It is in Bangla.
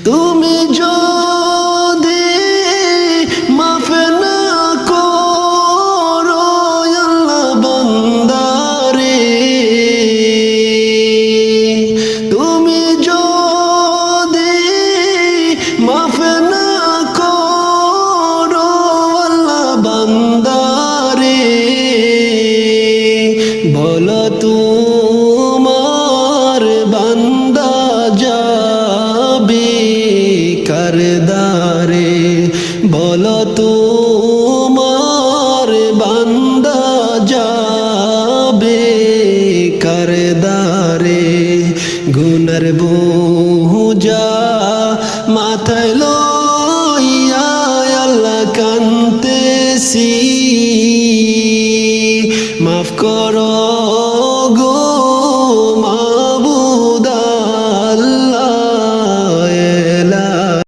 তুমি যদি মাফ না করো আল্লাহ বান্দারে, তুমি যদি মাফ না করো আল্লাহ বান্দারে, বলো তোমার বান্দা যাবে কারদারে, বলো তোমার বান্দা যাবে কারদারে। গুনার বোঝা মাথায় লইয়া আল্লাহ কাঁদতেছি